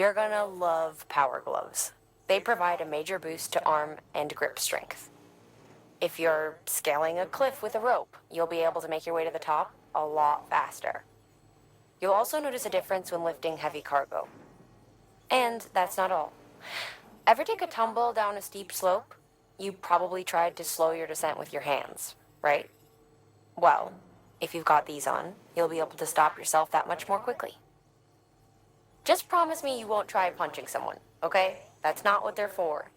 You're gonna love power gloves. They provide a major boost to arm and grip strength. If you're scaling a cliff with a rope, you'll be able to make your way to the top a lot faster. You'll also notice a difference when lifting heavy cargo. And that's not all. Ever take a tumble down a steep slope? You probably tried to slow your descent with your hands, right? Well, if you've got these on, you'll be able to stop yourself that much more quickly. Just promise me you won't try punching someone, okay? That's not what they're for.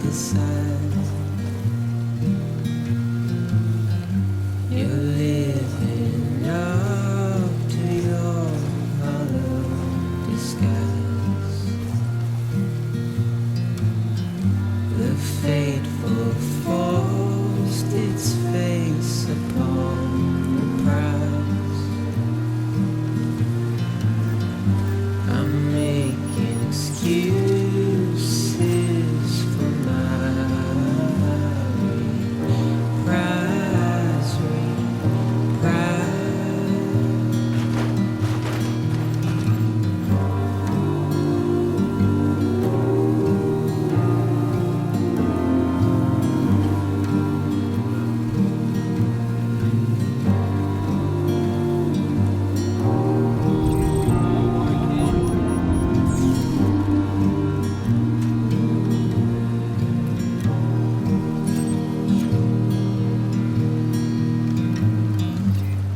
the side. You're living up to your hollow disguise. The fateful forced its face upon the prize. I'm making excuses for my reprise, reprise.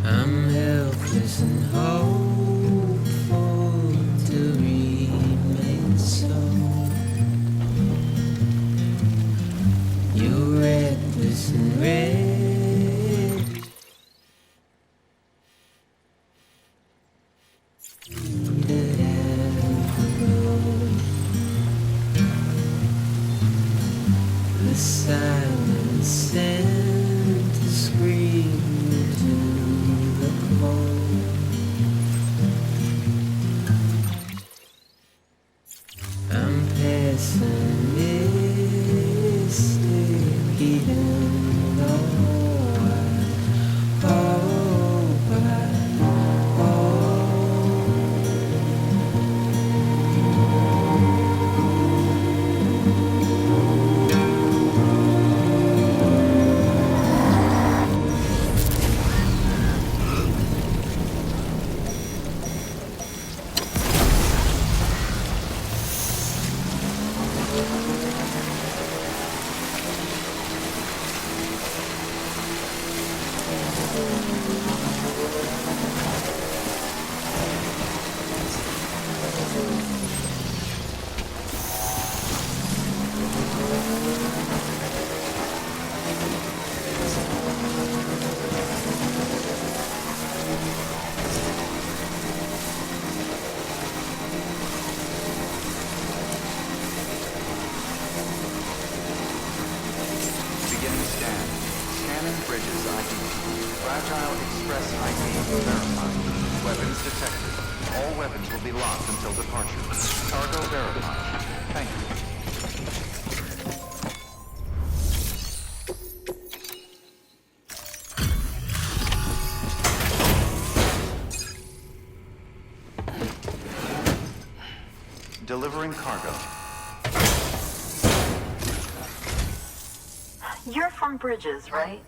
I'm helpless and hopeful to remain so. You're reckless and red. The silence sent a scream into the cold. I'm pessimistic, even though I hope I Beginning scan. Scanning bridges ID. Fragile Express ID verified. Weapons detected. All weapons will be locked until departure. Cargo verified. Thank you. Delivering cargo. You're from Bridges, right?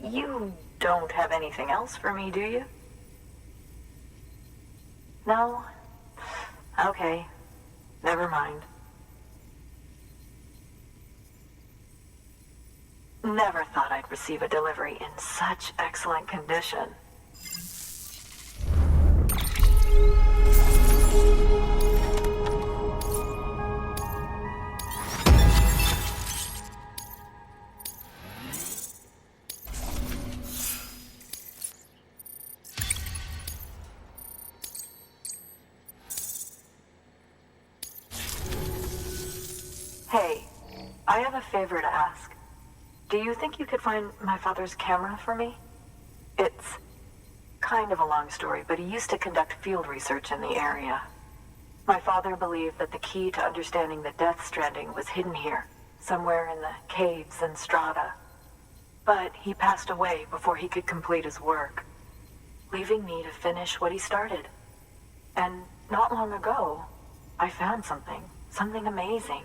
You don't have anything else for me, do you? No? Okay. Never mind. Never thought I'd receive a delivery in such excellent condition. Hey, I have a favor to ask. Do you think you could find my father's camera for me? It's kind of a long story, but he used to conduct field research in the area. My father believed that the key to understanding the Death Stranding was hidden here, somewhere in the caves and strata. But he passed away before he could complete his work, leaving me to finish what he started. And not long ago, I found something amazing.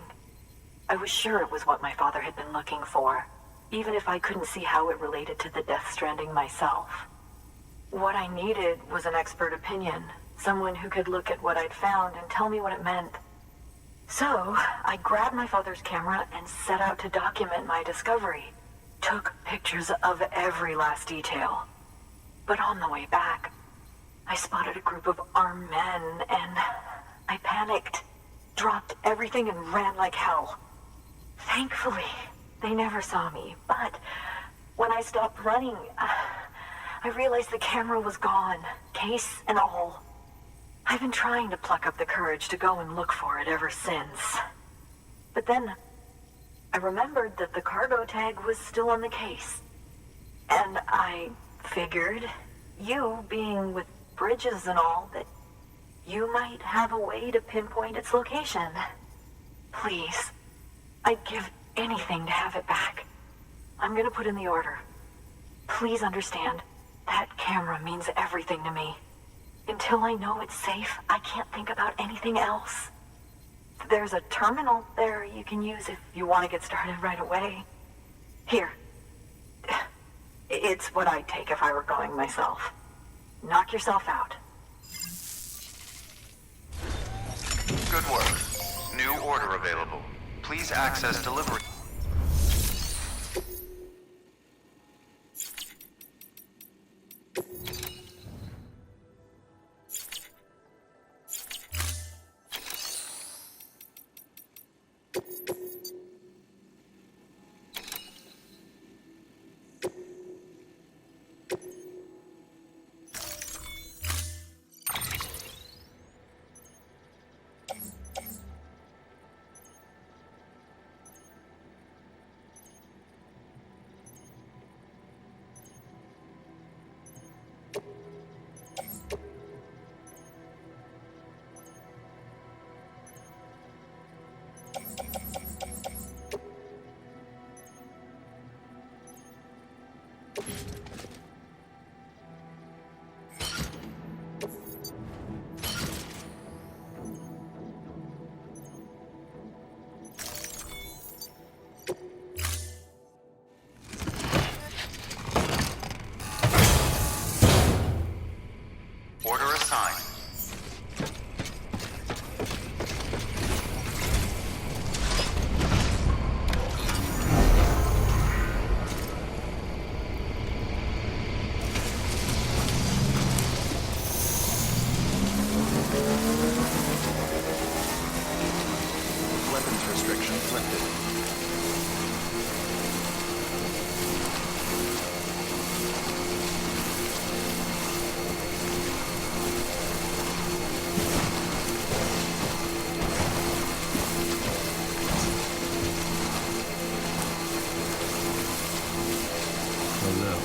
I was sure it was what my father had been looking for, even if I couldn't see how it related to the Death Stranding myself. What I needed was an expert opinion, someone who could look at what I'd found and tell me what it meant. So, I grabbed my father's camera and set out to document my discovery. Took pictures of every last detail. But on the way back, I spotted a group of armed men and I panicked, dropped everything and ran like hell. Thankfully, they never saw me, but when I stopped running, I realized the camera was gone, case and all. I've been trying to pluck up the courage to go and look for it ever since. But then, I remembered that the cargo tag was still on the case. And I figured, you being with Bridges and all, that you might have a way to pinpoint its location. Please, I'd give anything to have it back. I'm gonna put in the order. Please understand, that camera means everything to me. Until I know it's safe, I can't think about anything else. There's a terminal there you can use if you want to get started right away. Here. It's what I'd take if I were going myself. Knock yourself out. Good work. New order available. Please access delivery. Order assigned. Weapons restrictions lifted. Oh no.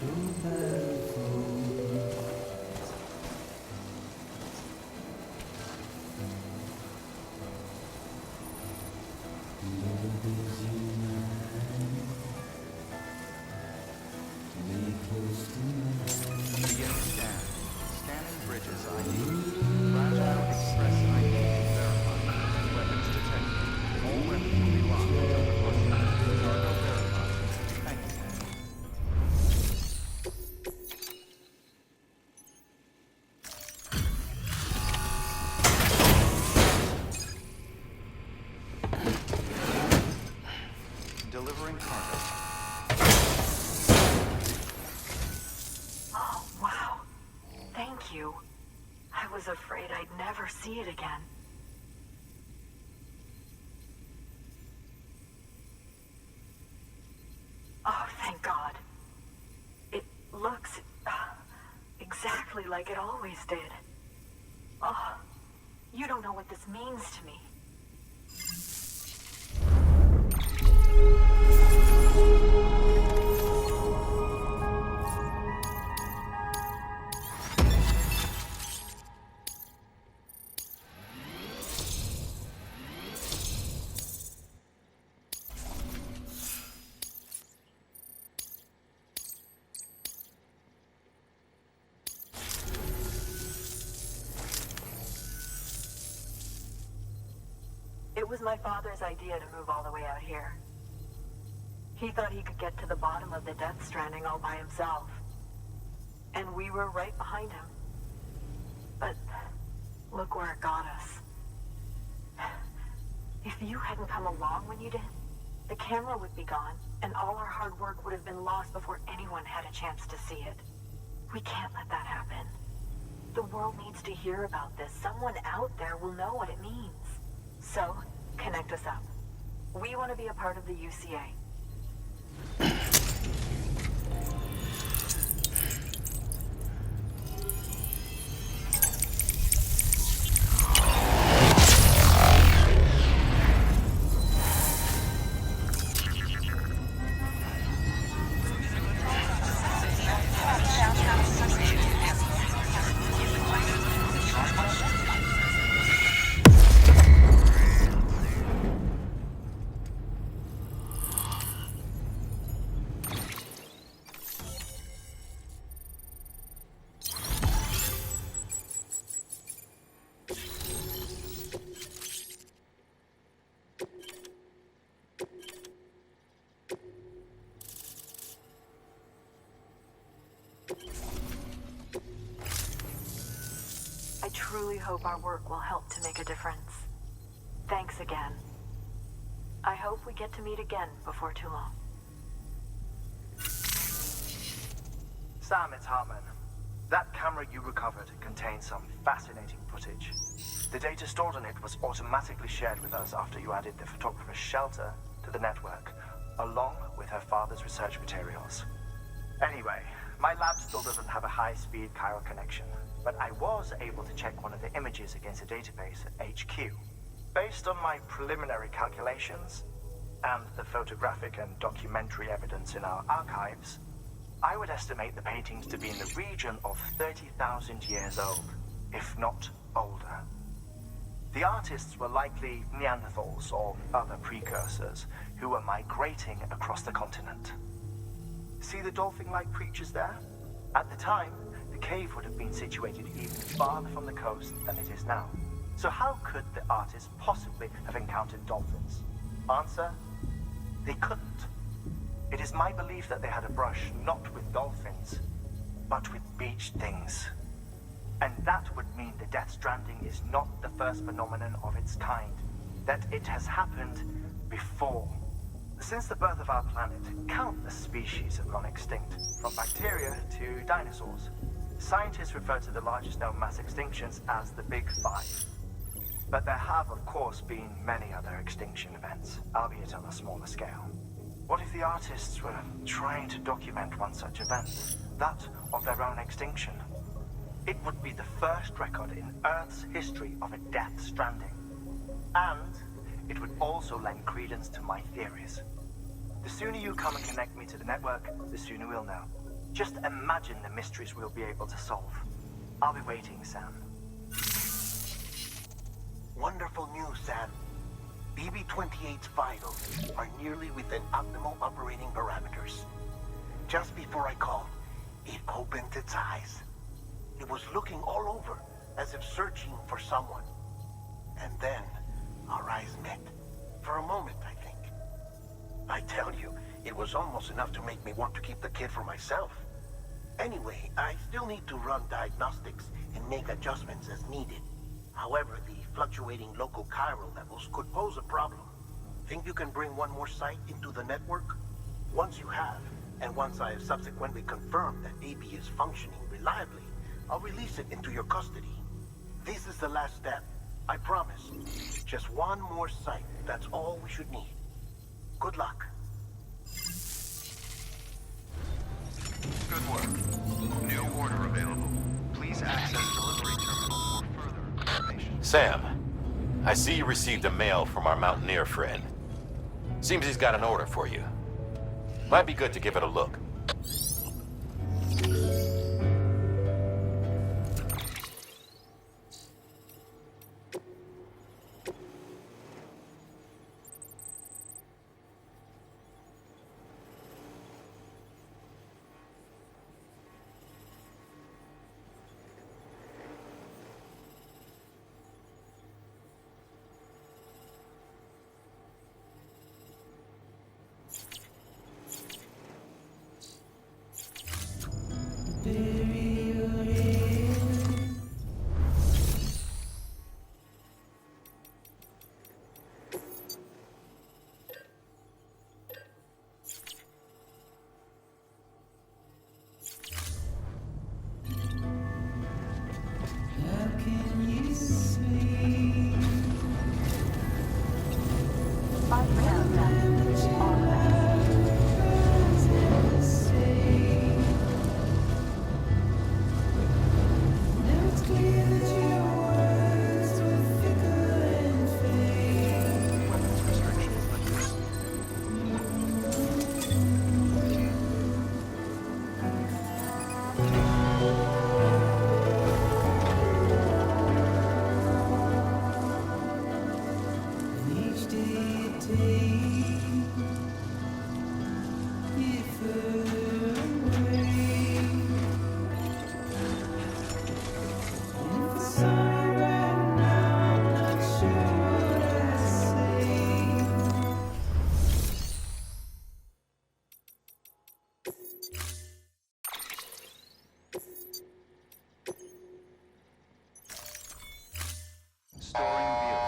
Begin scan. Scanning bridges ID. Fragile Express ID verified. Weapons detected. All weapons will be locked until departure. Cargo verified. Thank you. Delivering cargo. Oh, wow. Thank you. I was afraid I'd never see it again. Oh, thank God. It looks exactly like it always did. Oh, you don't know what this means to me. It was my father's idea to move all the way out here. He thought he could get to the bottom of the Death Stranding all by himself. And we were right behind him. But look where it got us. If you hadn't come along when you did, the camera would be gone, and all our hard work would have been lost before anyone had a chance to see it. We can't let that happen. The world needs to hear about this. Someone out there will know what it means. So, connect us up. We want to be a part of the UCA. I truly hope our work will help to make a difference. Thanks again. I hope we get to meet again before too long. Sam, it's Hartman. That camera you recovered contains some fascinating footage. The data stored on it was automatically shared with us after you added the photographer's shelter to the network, along with her father's research materials. Anyway, my lab still doesn't have a high-speed chiral connection, but I was able to check one of the images against a database at HQ. Based on my preliminary calculations, and the photographic and documentary evidence in our archives, I would estimate the paintings to be in the region of 30,000 years old, if not older. The artists were likely Neanderthals or other precursors who were migrating across the continent. See the dolphin-like creatures there? At the time, the cave would have been situated even farther from the coast than it is now. So how could the artists possibly have encountered dolphins? Answer: they couldn't. It is my belief that they had a brush not with dolphins, but with beach things. And that would mean the Death Stranding is not the first phenomenon of its kind, that it has happened before. Since the birth of our planet, countless species have gone extinct, from bacteria to dinosaurs. Scientists refer to the largest known mass extinctions as the Big Five. But there have, of course, been many other extinction events, albeit on a smaller scale. What if the artists were trying to document one such event, that of their own extinction? It would be the first record in Earth's history of a Death Stranding. And it would also lend credence to my theories. The sooner you come and connect me to the network, the sooner we'll know. Just imagine the mysteries we'll be able to solve. I'll be waiting, Sam. Wonderful news, Sam. BB-28's vitals are nearly within optimal operating parameters. Just before I called, it opened its eyes. It was looking all over, as if searching for someone. And then, our eyes met. For a moment, I think. I tell you, it was almost enough to make me want to keep the kid for myself. Anyway, I still need to run diagnostics and make adjustments as needed. However, the fluctuating local chiral levels could pose a problem. Think you can bring one more site into the network? Once you have, and once I have subsequently confirmed that AB is functioning reliably, I'll release it into your custody. This is the last step, I promise. Just one more site, that's all we should need. Good luck. Good work. New order available. Please access delivery terminal for further information. Sam, I see you received a mail from our Mountaineer friend. Seems he's got an order for you. Might be good to give it a look. Storing vehicle.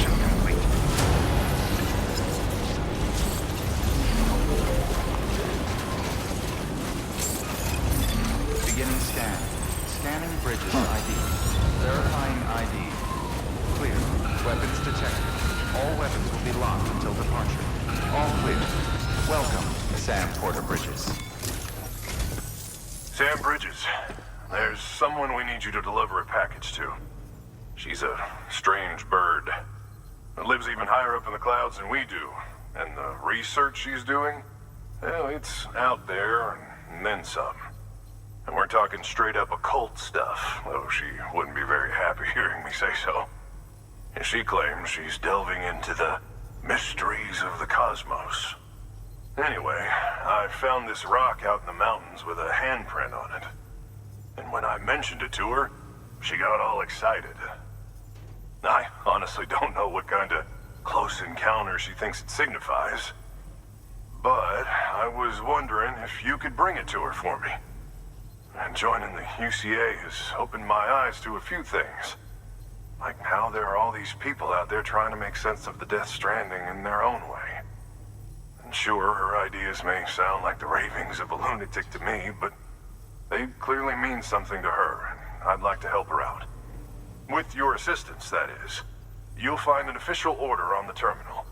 Extraction complete. Beginning scan. Scanning bridges ID. Verifying ID. Clear. Weapons detected. All weapons will be locked until departure. All clear. Welcome, Sam Porter Bridges. Sam Bridges, there's someone we need you to deliver a package to. She's a strange bird. It lives even higher up in the clouds than we do. And the research she's doing, well, it's out there and then some. And we're talking straight up occult stuff, though she wouldn't be very happy hearing me say so. And she claims she's delving into the mysteries of the cosmos. Anyway, I found this rock out in the mountains with a handprint on it. And when I mentioned it to her, she got all excited. I honestly don't know what kind of close encounter she thinks it signifies. But I was wondering if you could bring it to her for me. And joining the UCA has opened my eyes to a few things. Like how there are all these people out there trying to make sense of the Death Stranding in their own way. And sure, her ideas may sound like the ravings of a lunatic to me, but they clearly mean something to her, and I'd like to help her out. With your assistance, that is. You'll find an official order on the terminal.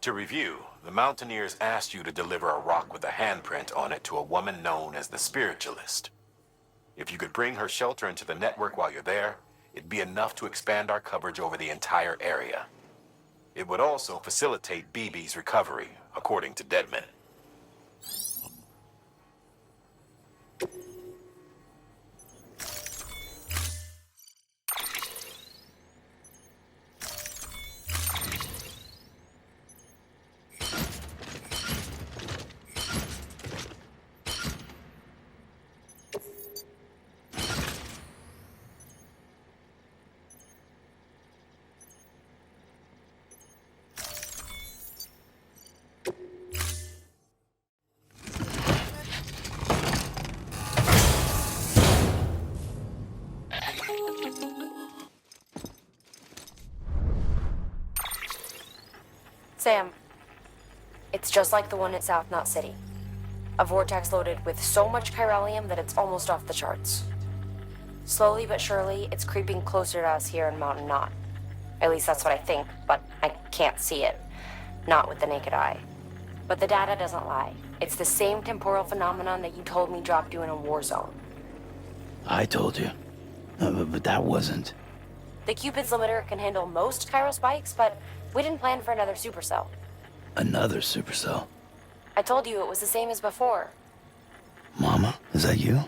To review, the Mountaineers asked you to deliver a rock with a handprint on it to a woman known as the Spiritualist. If you could bring her shelter into the network while you're there, it'd be enough to expand our coverage over the entire area. It would also facilitate BB's recovery, according to Deadman. Sam, it's just like the one at South Knot City. A vortex loaded with so much chiralium that it's almost off the charts. Slowly but surely, it's creeping closer to us here in Mountain Knot. At least that's what I think, but I can't see it. Not with the naked eye. But the data doesn't lie. It's the same temporal phenomenon that you told me dropped you in a war zone. I told you. But that wasn't. The Cupid's limiter can handle most chiral spikes, but we didn't plan for another supercell. Another supercell. I told you it was the same as before. Mama, is that you?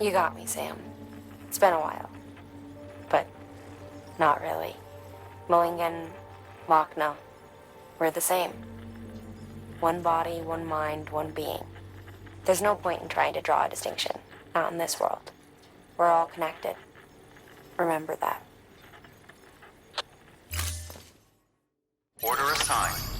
You got me, Sam. It's been a while. But not really. Mulligan, Lochna, we're the same. One body, one mind, one being. There's no point in trying to draw a distinction. Not in this world. We're all connected. Remember that. Order assigned.